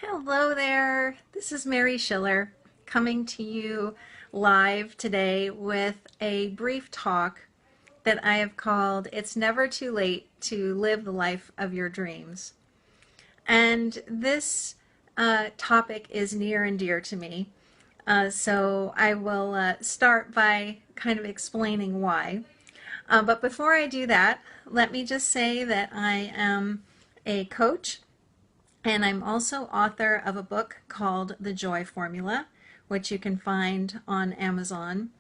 Hello there. This is Mary Schiller coming to you live today with a brief talk that I have called It's Never Too Late to Live the Life of Your Dreams. And this topic is near and dear to me. So I will start by kind of explaining why. But before I do that, let me just say that I am a coach and I'm also author of a book called The Joy Formula, which you can find on Amazon.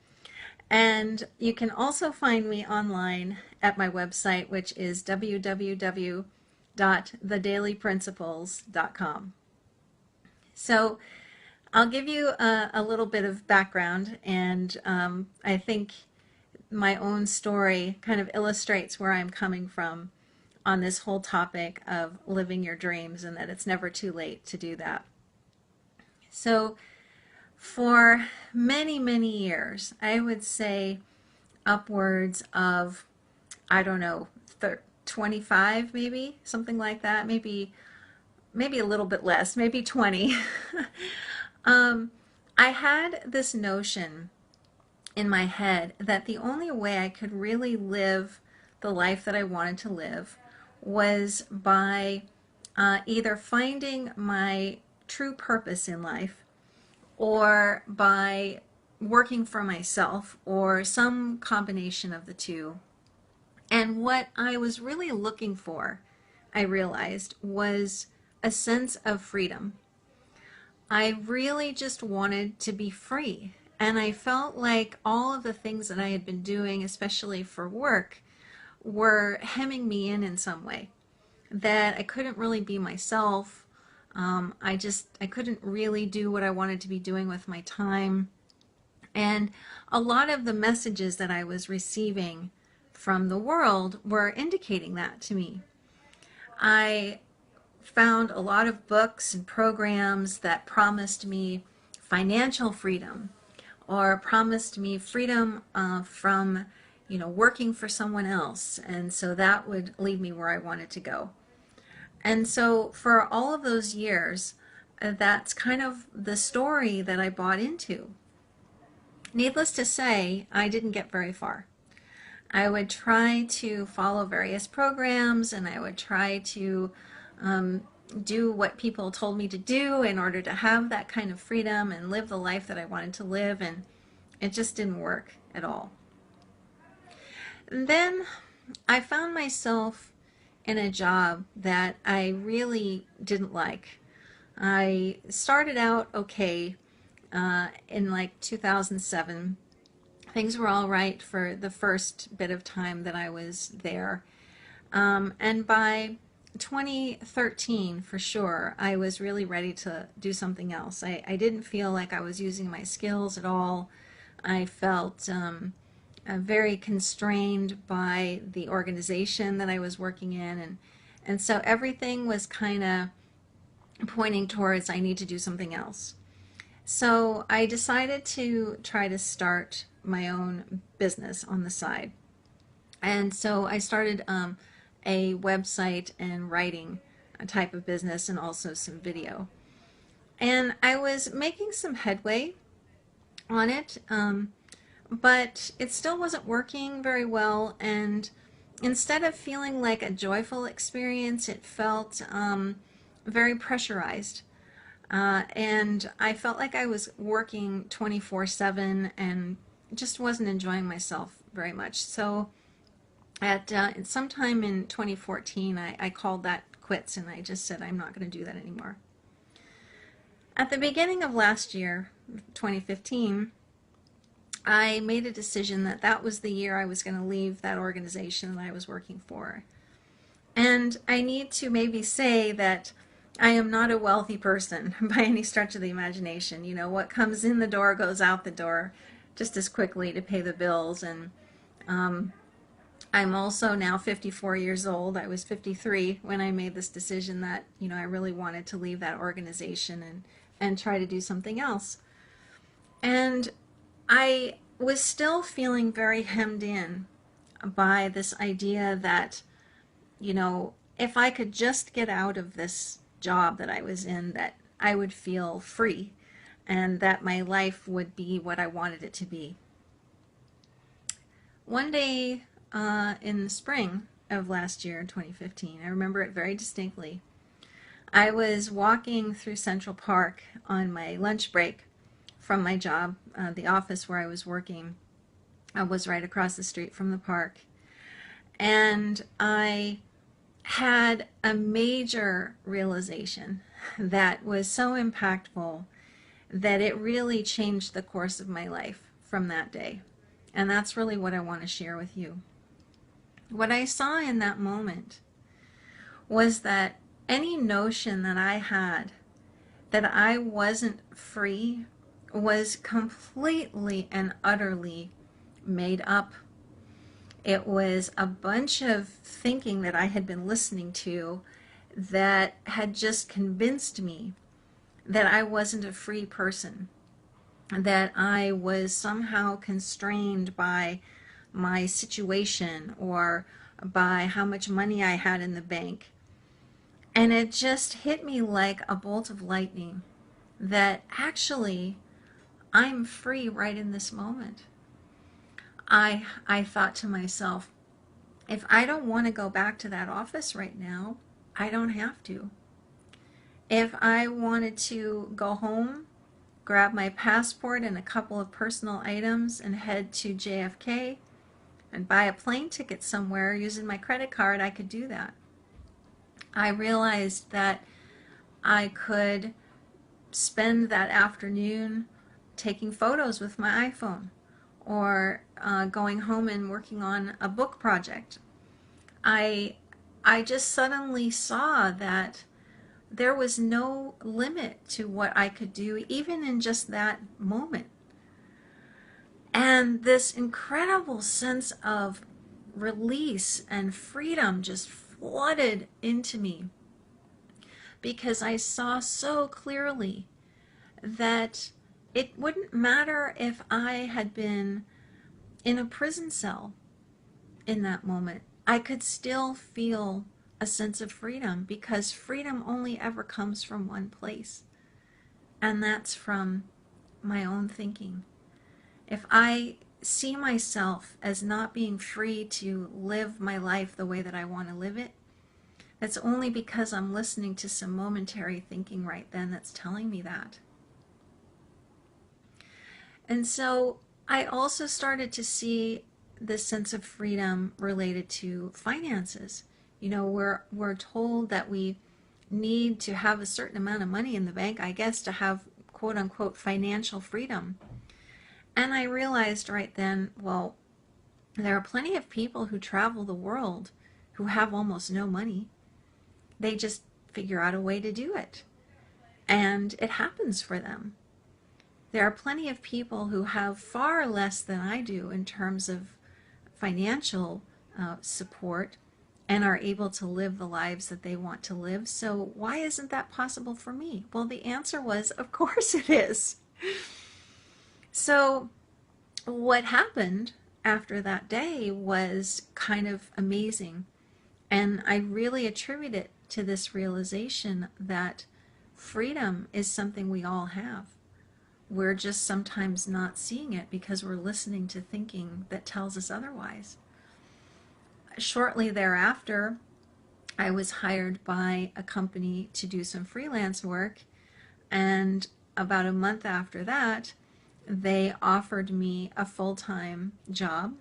And you can also find me online at my website, which is www.thedailyprinciples.com. So I'll give you a little bit of background, and I think my own story kind of illustrates where I'm coming from on this whole topic of living your dreams and that it's never too late to do that. So for many, many years, I would say upwards of, I don't know, 25 maybe, something like that, maybe a little bit less, maybe 20. I had this notion in my head that the only way I could really live the life that I wanted to live was by either finding my true purpose in life or by working for myself or some combination of the two. And what I was really looking for, I realized, was a sense of freedom. I really just wanted to be free. And I felt like all of the things that I had been doing, especially for work, were hemming me in some way. That I couldn't really be myself. I couldn't really do what I wanted to be doing with my time. And a lot of the messages that I was receiving from the world were indicating that to me. I found a lot of books and programs that promised me financial freedom or promised me freedom from working for someone else, and so that would lead me where I wanted to go. And so for all of those years, that's kind of the story that I bought into. Needless to say, I didn't get very far. I would try to follow various programs and I would try to do what people told me to do in order to have that kind of freedom and live the life that I wanted to live, and it just didn't work at all. And then I found myself in a job that I really didn't like. I started out okay in like 2007. Things were all right for the first bit of time that I was there. And by 2013, for sure, I was really ready to do something else. I didn't feel like I was using my skills at all. I felt very constrained by the organization that I was working in, and so everything was kind of pointing towards I need to do something else. So I decided to try to start my own business on the side. And so I started a website and writing type of business and also some video. And I was making some headway on it, but it still wasn't working very well. And instead of feeling like a joyful experience, it felt very pressurized. And I felt like I was working 24/7 and just wasn't enjoying myself very much. So at sometime in 2014, I called that quits and I just said, I'm not going to do that anymore. At the beginning of last year, 2015, I made a decision that that was the year I was going to leave that organization that I was working for. And I need to maybe say that I am not a wealthy person by any stretch of the imagination. You know, what comes in the door goes out the door just as quickly to pay the bills. And I'm also now 54 years old. I was 53 when I made this decision that, I really wanted to leave that organization and try to do something else. And I was still feeling very hemmed in by this idea that, if I could just get out of this job that I was in, that I would feel free and that my life would be what I wanted it to be. One day in the spring of last year, 2015, I remember it very distinctly. I was walking through Central Park on my lunch break from my job. The office where I was working was right across the street from the park. And I had a major realization that was so impactful that it really changed the course of my life from that day. And that's really what I want to share with you. What I saw in that moment was that any notion that I had that I wasn't free was completely and utterly made up. It was a bunch of thinking that I had been listening to that had just convinced me that I wasn't a free person, that I was somehow constrained by my situation or by how much money I had in the bank. And it just hit me like a bolt of lightning that actually I'm free right in this moment. I thought to myself, if I don't want to go back to that office right now, I don't have to. If I wanted to go home, grab my passport and a couple of personal items and head to JFK and buy a plane ticket somewhere using my credit card, I could do that. I realized that I could spend that afternoon taking photos with my iPhone or going home and working on a book project. I just suddenly saw that there was no limit to what I could do even in just that moment. And this incredible sense of release and freedom just flooded into me because I saw so clearly that it wouldn't matter if I had been in a prison cell in that moment. I could still feel a sense of freedom because freedom only ever comes from one place, and that's from my own thinking. If I see myself as not being free to live my life the way that I want to live it, that's only because I'm listening to some momentary thinking right then that's telling me that. And so I also started to see this sense of freedom related to finances. You know, we're told that we need to have a certain amount of money in the bank, I guess, to have quote unquote financial freedom. And I realized right then, well, there are plenty of people who travel the world who have almost no money. They just figure out a way to do it. And it happens for them. There are plenty of people who have far less than I do in terms of financial support and are able to live the lives that they want to live. So why isn't that possible for me? Well, the answer was, of course it is. So what happened after that day was kind of amazing. And I really attribute it to this realization that freedom is something we all have. We're just sometimes not seeing it because we're listening to thinking that tells us otherwise. Shortly thereafter, I was hired by a company to do some freelance work, and about a month after that, they offered me a full-time job,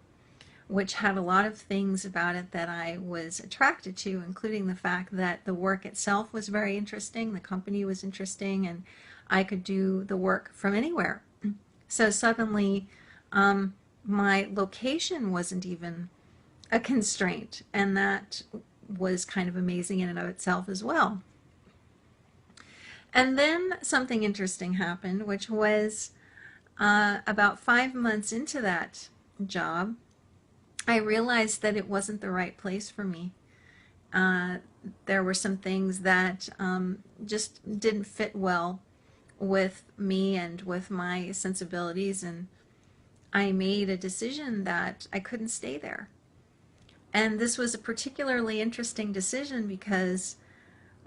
which had a lot of things about it that I was attracted to, including the fact that the work itself was very interesting, the company was interesting, and I could do the work from anywhere. So suddenly, my location wasn't even a constraint, and that was kind of amazing in and of itself as well. And then something interesting happened, which was about 5 months into that job, I realized that it wasn't the right place for me. There were some things that just didn't fit well with me and with my sensibilities, and I made a decision that I couldn't stay there. And this was a particularly interesting decision because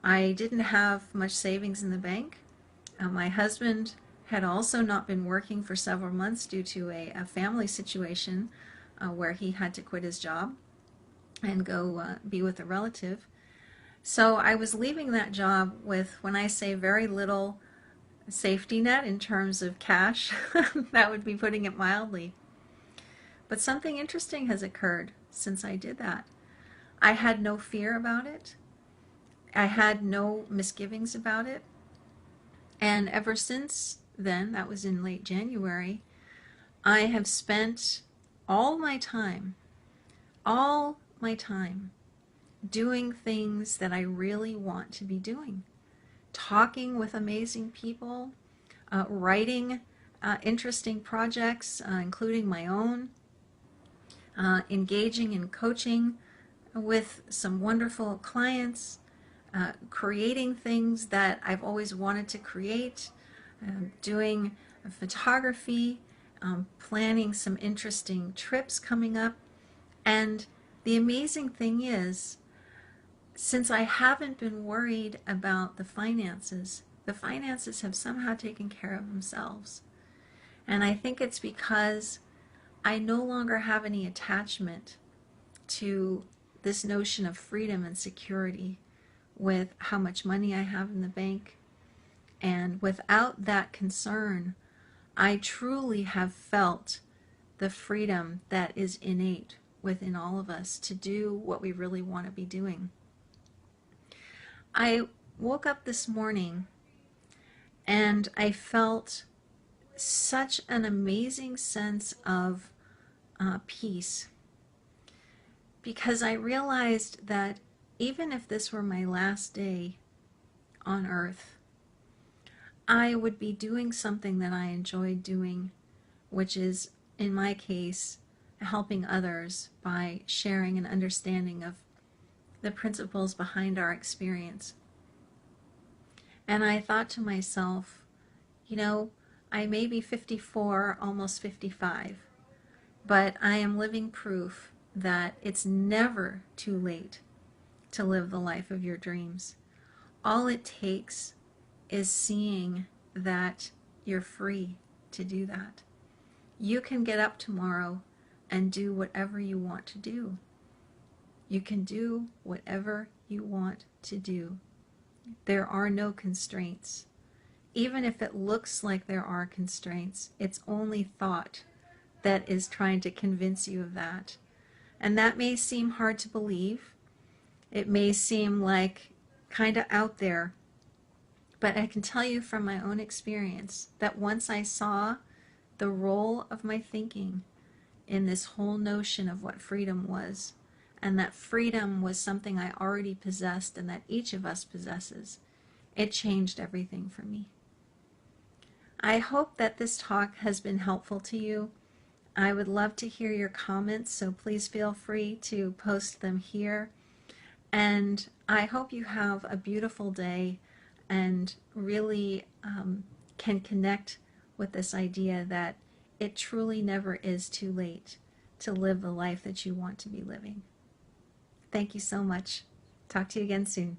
I didn't have much savings in the bank. My husband had also not been working for several months due to a family situation where he had to quit his job and go be with a relative. So I was leaving that job with, when I say very little safety net in terms of cash, that would be putting it mildly. But something interesting has occurred since I did that. I had no fear about it. I had no misgivings about it. And ever since then, that was in late January, I have spent all my time, all my time, doing things that I really want to be doing. Talking with amazing people, writing interesting projects, including my own, engaging in coaching with some wonderful clients, creating things that I've always wanted to create, doing photography, planning some interesting trips coming up. And the amazing thing is, since I haven't been worried about the finances have somehow taken care of themselves. And I think it's because I no longer have any attachment to this notion of freedom and security with how much money I have in the bank. And without that concern, I truly have felt the freedom that is innate within all of us to do what we really want to be doing. I woke up this morning and I felt such an amazing sense of peace, because I realized that even if this were my last day on earth, I would be doing something that I enjoyed doing, which is, in my case, helping others by sharing an understanding of the principles behind our experience. And I thought to myself, you know, I may be 54, almost 55, but I am living proof that it's never too late to live the life of your dreams. All it takes is seeing that you're free to do that. You can get up tomorrow and do whatever you want to do. You can do whatever you want to do. There are no constraints. Even if it looks like there are constraints, it's only thought that is trying to convince you of that. And that may seem hard to believe. It may seem like kind of out there. But I can tell you from my own experience that once I saw the role of my thinking in this whole notion of what freedom was, and that freedom was something I already possessed and that each of us possesses, it changed everything for me. I hope that this talk has been helpful to you. I would love to hear your comments, so please feel free to post them here. And I hope you have a beautiful day and really can connect with this idea that it truly never is too late to live the life that you want to be living. Thank you so much. Talk to you again soon.